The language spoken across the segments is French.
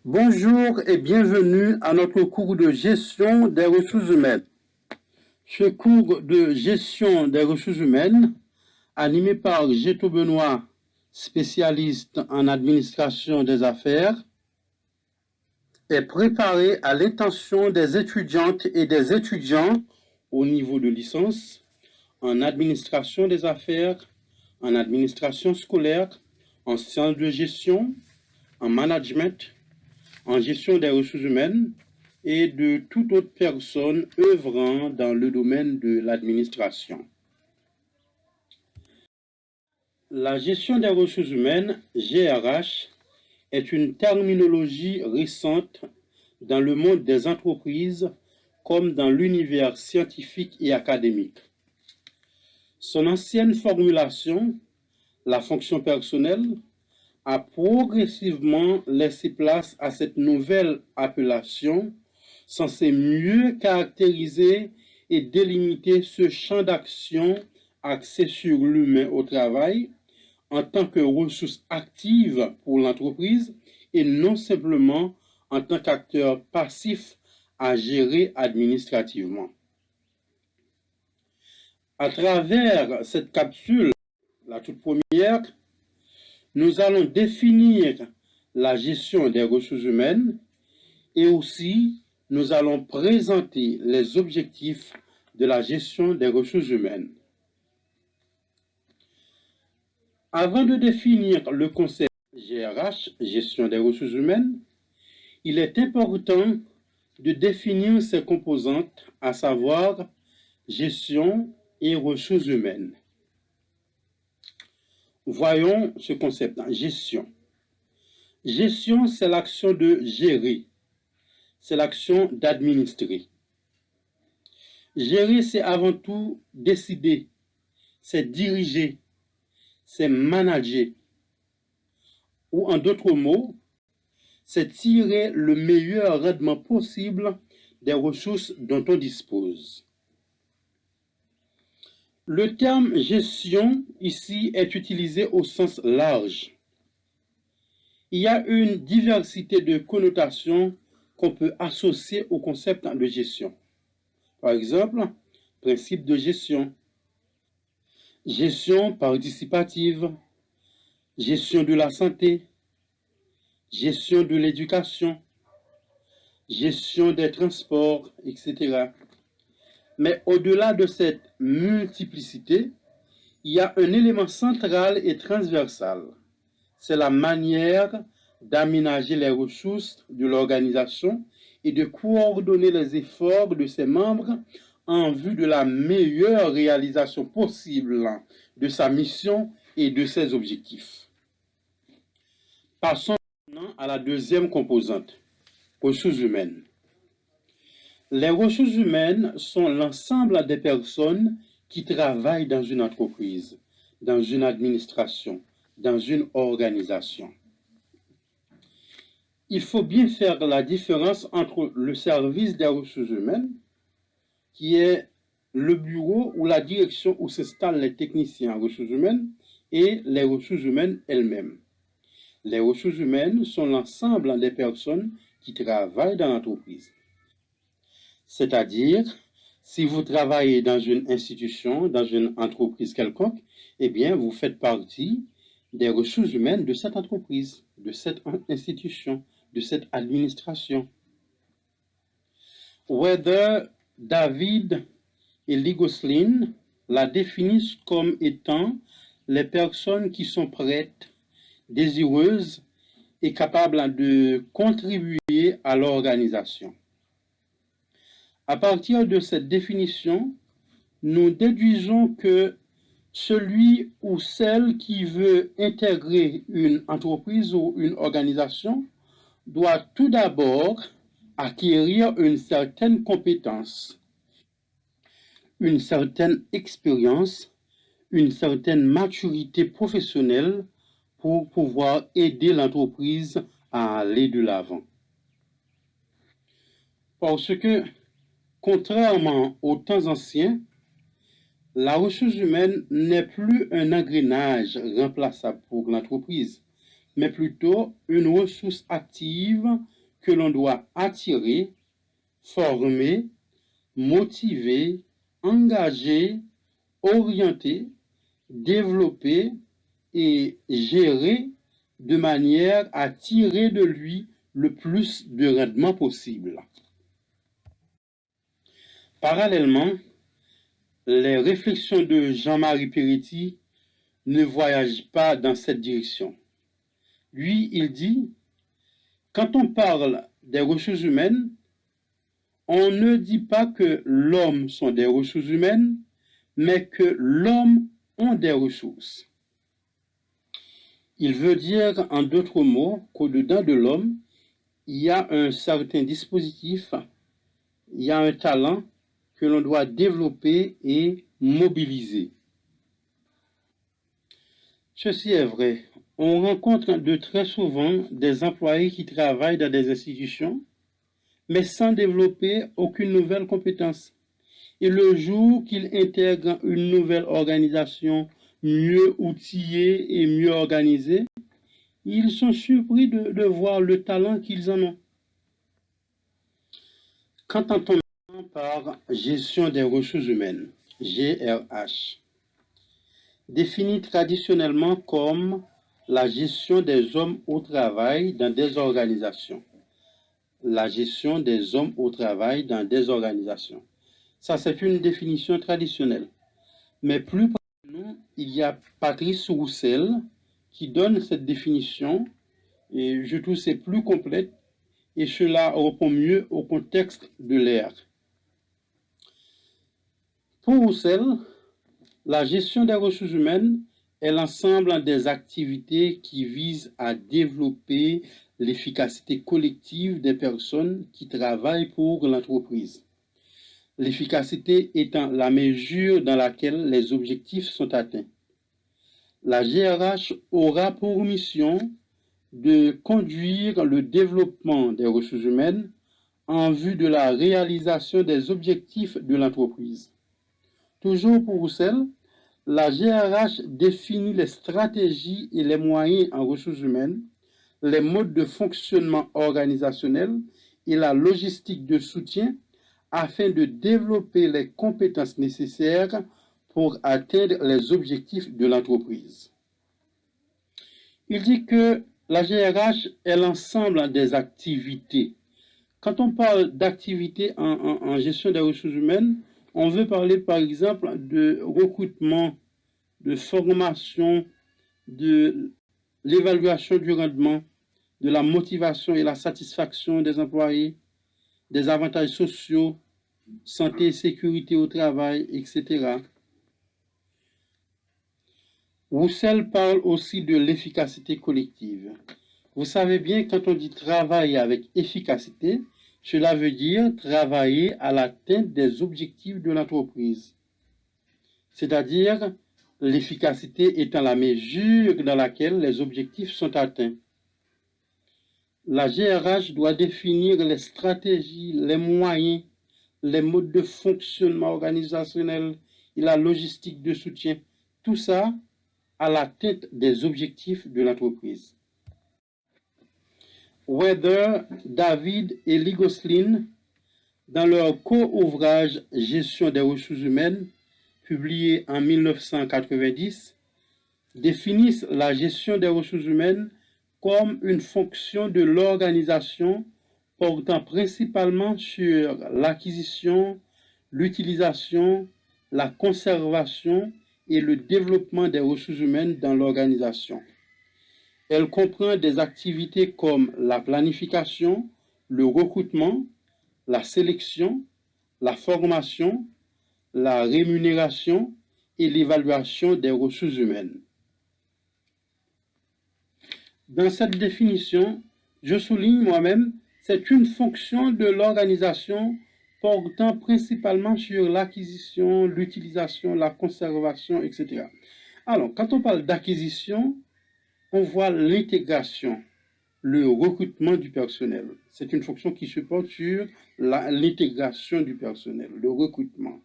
Bonjour et bienvenue à notre cours de gestion des ressources humaines. Ce cours de gestion des ressources humaines, animé par Géto Benoît, spécialiste en administration des affaires, est préparé à l'intention des étudiantes et des étudiants au niveau de licence en administration des affaires, en administration scolaire, en sciences de gestion, en management, en gestion des ressources humaines et de toute autre personne œuvrant dans le domaine de l'administration. La gestion des ressources humaines, GRH, est une terminologie récente dans le monde des entreprises comme dans l'univers scientifique et académique. Son ancienne formulation, la fonction personnelle, a progressivement laissé place à cette nouvelle appellation censée mieux caractériser et délimiter ce champ d'action axé sur l'humain au travail en tant que ressource active pour l'entreprise et non simplement en tant qu'acteur passif à gérer administrativement. À travers cette capsule, la toute première, nous allons définir la gestion des ressources humaines et aussi nous allons présenter les objectifs de la gestion des ressources humaines. Avant de définir le concept GRH, gestion des ressources humaines, il est important de définir ses composantes, à savoir gestion et ressources humaines. Voyons ce concept, gestion. Gestion, c'est l'action de gérer, c'est l'action d'administrer. Gérer, c'est avant tout décider, c'est diriger, c'est manager. Ou en d'autres mots, c'est tirer le meilleur rendement possible des ressources dont on dispose. Le terme gestion ici est utilisé au sens large. Il y a une diversité de connotations qu'on peut associer au concept de gestion. Par exemple, principe de gestion, gestion participative, gestion de la santé, gestion de l'éducation, gestion des transports, etc. Mais au-delà de cette multiplicité, il y a un élément central et transversal. C'est la manière d'aménager les ressources de l'organisation et de coordonner les efforts de ses membres en vue de la meilleure réalisation possible de sa mission et de ses objectifs. Passons maintenant à la deuxième composante, ressources humaines. Les ressources humaines sont l'ensemble des personnes qui travaillent dans une entreprise, dans une administration, dans une organisation. Il faut bien faire la différence entre le service des ressources humaines, qui est le bureau ou la direction où s'installent les techniciens en ressources humaines, et les ressources humaines elles-mêmes. Les ressources humaines sont l'ensemble des personnes qui travaillent dans l'entreprise. C'est-à-dire, si vous travaillez dans une institution, dans une entreprise quelconque, eh bien, vous faites partie des ressources humaines de cette entreprise, de cette institution, de cette administration. Weather, David et Ligoslin la définissent comme étant les personnes qui sont prêtes, désireuses et capables de contribuer à l'organisation. À partir de cette définition, nous déduisons que celui ou celle qui veut intégrer une entreprise ou une organisation doit tout d'abord acquérir une certaine compétence, une certaine expérience, une certaine maturité professionnelle pour pouvoir aider l'entreprise à aller de l'avant. Parce que, contrairement aux temps anciens, la ressource humaine n'est plus un engrenage remplaçable pour l'entreprise, mais plutôt une ressource active que l'on doit attirer, former, motiver, engager, orienter, développer et gérer de manière à tirer de lui le plus de rendement possible. Parallèlement, les réflexions de Jean-Marie Peretti ne voyagent pas dans cette direction. Lui, il dit, quand on parle des ressources humaines, on ne dit pas que l'homme sont des ressources humaines, mais que l'homme ont des ressources. Il veut dire, en d'autres mots, qu'au-dedans de l'homme, il y a un certain dispositif, il y a un talent que l'on doit développer et mobiliser. Ceci est vrai. On rencontre de très souvent des employés qui travaillent dans des institutions, mais sans développer aucune nouvelle compétence. Et le jour qu'ils intègrent une nouvelle organisation mieux outillée et mieux organisée, ils sont surpris de voir le talent qu'ils en ont. Qu'entend-on par gestion des ressources humaines, GRH, définie traditionnellement comme la gestion des hommes au travail dans des organisations. La gestion des hommes au travail dans des organisations. Ça, c'est une définition traditionnelle. Mais plus près de nous, il y a Patrice Roussel qui donne cette définition et je trouve que c'est plus complète et cela répond mieux au contexte de l'ère. Pour Roussel, la gestion des ressources humaines est l'ensemble des activités qui visent à développer l'efficacité collective des personnes qui travaillent pour l'entreprise. L'efficacité étant la mesure dans laquelle les objectifs sont atteints. La GRH aura pour mission de conduire le développement des ressources humaines en vue de la réalisation des objectifs de l'entreprise. Toujours pour Roussel, la GRH définit les stratégies et les moyens en ressources humaines, les modes de fonctionnement organisationnel et la logistique de soutien afin de développer les compétences nécessaires pour atteindre les objectifs de l'entreprise. Il dit que la GRH est l'ensemble des activités. Quand on parle d'activités en gestion des ressources humaines, on veut parler par exemple de recrutement, de formation, de l'évaluation du rendement, de la motivation et la satisfaction des employés, des avantages sociaux, santé et sécurité au travail, etc. Roussel parle aussi de l'efficacité collective. Vous savez bien, quand on dit travailler avec efficacité, cela veut dire travailler à l'atteinte des objectifs de l'entreprise. C'est-à-dire l'efficacité étant la mesure dans laquelle les objectifs sont atteints. La GRH doit définir les stratégies, les moyens, les modes de fonctionnement organisationnel et la logistique de soutien. Tout ça à l'atteinte des objectifs de l'entreprise. Weather, David et Lee Gosselin, dans leur co-ouvrage Gestion des ressources humaines, publié en 1990, définissent la gestion des ressources humaines comme une fonction de l'organisation portant principalement sur l'acquisition, l'utilisation, la conservation et le développement des ressources humaines dans l'organisation. Elle comprend des activités comme la planification, le recrutement, la sélection, la formation, la rémunération et l'évaluation des ressources humaines. Dans cette définition, je souligne moi-même, c'est une fonction de l'organisation portant principalement sur l'acquisition, l'utilisation, la conservation, etc. Alors, quand on parle d'acquisition, on voit l'intégration, le recrutement du personnel. C'est une fonction qui se porte sur l'intégration du personnel, le recrutement.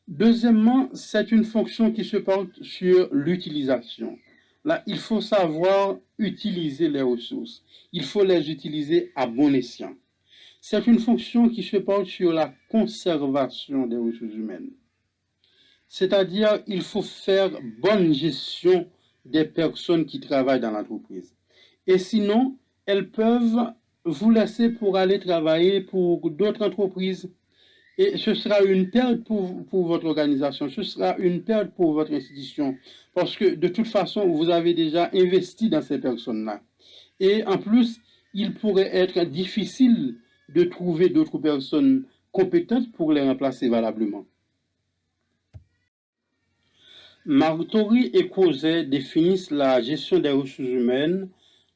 Deuxièmement, c'est une fonction qui se porte sur l'utilisation. Là, il faut savoir utiliser les ressources. Il faut les utiliser à bon escient. C'est une fonction qui se porte sur la conservation des ressources humaines. C'est-à-dire, il faut faire bonne gestion des personnes qui travaillent dans l'entreprise. Et sinon, elles peuvent vous laisser pour aller travailler pour d'autres entreprises. Et ce sera une perte pour votre organisation, ce sera une perte pour votre institution, parce que de toute façon, vous avez déjà investi dans ces personnes-là. Et en plus, il pourrait être difficile de trouver d'autres personnes compétentes pour les remplacer valablement. Martori et Causet définissent la gestion des ressources humaines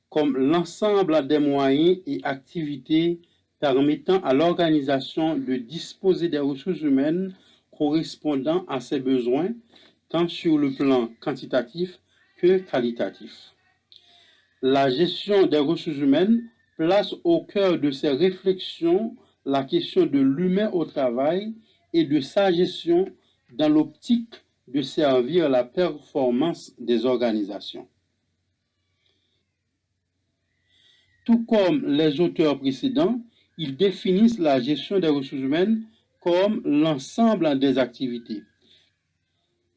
comme l'ensemble des moyens et activités permettant à l'organisation de disposer des ressources humaines correspondant à ses besoins, tant sur le plan quantitatif que qualitatif. La gestion des ressources humaines place au cœur de ses réflexions la question de l'humain au travail et de sa gestion dans l'optique de servir la performance des organisations. Tout comme les auteurs précédents, ils définissent la gestion des ressources humaines comme l'ensemble des activités.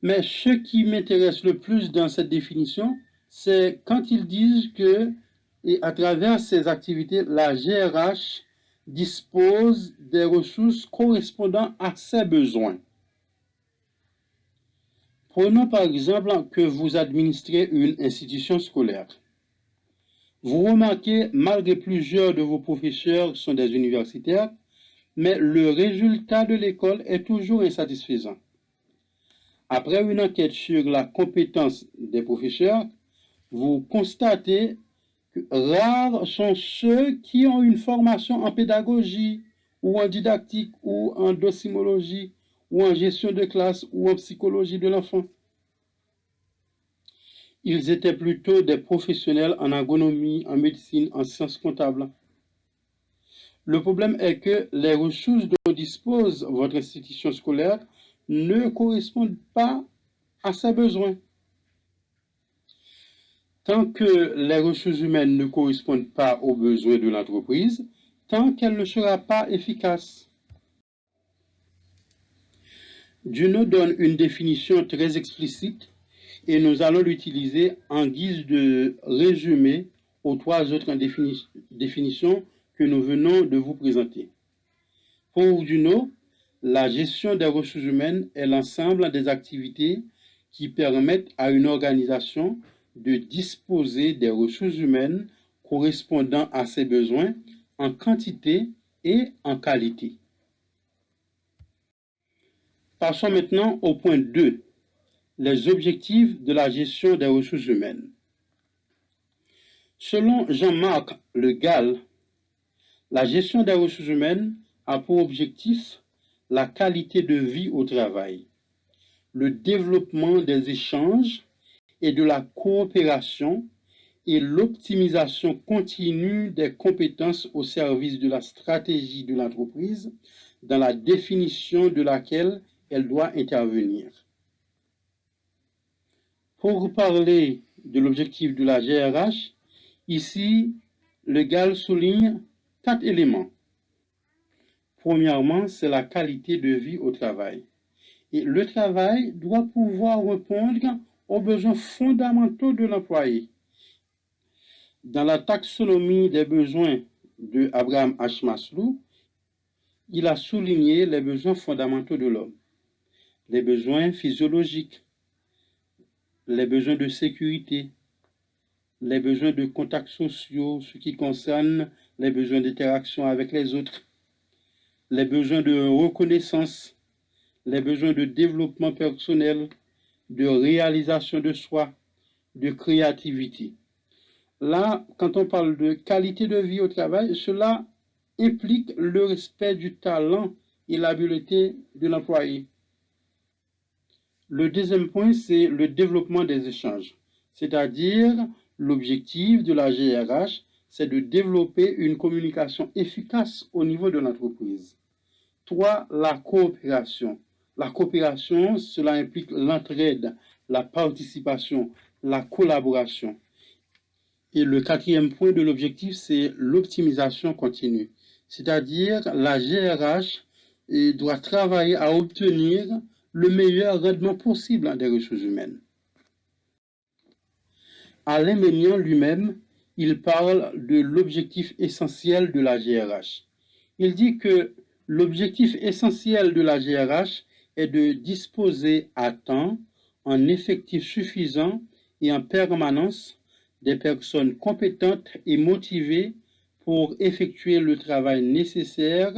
Mais ce qui m'intéresse le plus dans cette définition, c'est quand ils disent que, et à travers ces activités, la GRH dispose des ressources correspondant à ses besoins. Prenons par exemple que vous administrez une institution scolaire. Vous remarquez, malgré plusieurs de vos professeurs sont des universitaires, mais le résultat de l'école est toujours insatisfaisant. Après une enquête sur la compétence des professeurs, vous constatez que rares sont ceux qui ont une formation en pédagogie ou en didactique ou en docimologie ou en gestion de classe ou en psychologie de l'enfant. Ils étaient plutôt des professionnels en agronomie, en médecine, en sciences comptables. Le problème est que les ressources dont dispose votre institution scolaire ne correspondent pas à ses besoins. Tant que les ressources humaines ne correspondent pas aux besoins de l'entreprise, tant qu'elle ne sera pas efficace. Duno donne une définition très explicite et nous allons l'utiliser en guise de résumé aux trois autres définitions que nous venons de vous présenter. Pour Duno, la gestion des ressources humaines est l'ensemble des activités qui permettent à une organisation de disposer des ressources humaines correspondant à ses besoins en quantité et en qualité. Passons maintenant au point 2, les objectifs de la gestion des ressources humaines. Selon Jean-Marc Le Gall, la gestion des ressources humaines a pour objectif la qualité de vie au travail, le développement des échanges et de la coopération et l'optimisation continue des compétences au service de la stratégie de l'entreprise dans la définition de laquelle elle doit intervenir. Pour parler de l'objectif de la GRH, ici, Le Gall souligne 4 éléments. Premièrement, c'est la qualité de vie au travail. Et le travail doit pouvoir répondre aux besoins fondamentaux de l'employé. Dans la taxonomie des besoins de Abraham H. Maslow, il a souligné les besoins fondamentaux de l'homme, les besoins physiologiques, les besoins de sécurité, les besoins de contacts sociaux, ce qui concerne les besoins d'interaction avec les autres, les besoins de reconnaissance, les besoins de développement personnel, de réalisation de soi, de créativité. Là, quand on parle de qualité de vie au travail, cela implique le respect du talent et l'habileté de l'employé. Le deuxième point, c'est le développement des échanges, c'est-à-dire l'objectif de la GRH, c'est de développer une communication efficace au niveau de l'entreprise. 3. La coopération. La coopération, cela implique l'entraide, la participation, la collaboration. Et le quatrième point de l'objectif, c'est l'optimisation continue. C'est-à-dire, la GRH doit travailler à obtenir le meilleur rendement possible des ressources humaines. Alain Ménian lui-même, il parle de l'objectif essentiel de la GRH. Il dit que l'objectif essentiel de la GRH est de disposer à temps, en effectif suffisant et en permanence, des personnes compétentes et motivées pour effectuer le travail nécessaire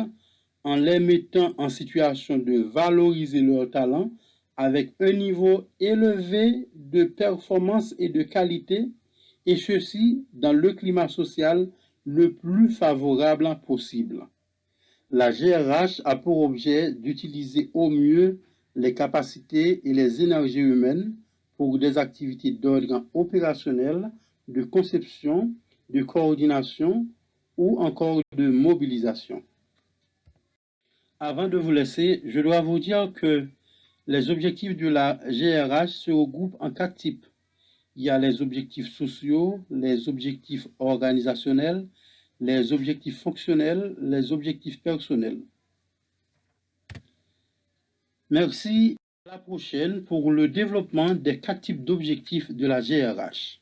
en les mettant en situation de valoriser leurs talents avec un niveau élevé de performance et de qualité, et ceci dans le climat social le plus favorable possible. La GRH a pour objet d'utiliser au mieux les capacités et les énergies humaines pour des activités d'ordre opérationnel, de conception, de coordination ou encore de mobilisation. Avant de vous laisser, je dois vous dire que les objectifs de la GRH se regroupent en 4 types. Il y a les objectifs sociaux, les objectifs organisationnels, les objectifs fonctionnels, les objectifs personnels. Merci. À la prochaine pour le développement des 4 types d'objectifs de la GRH.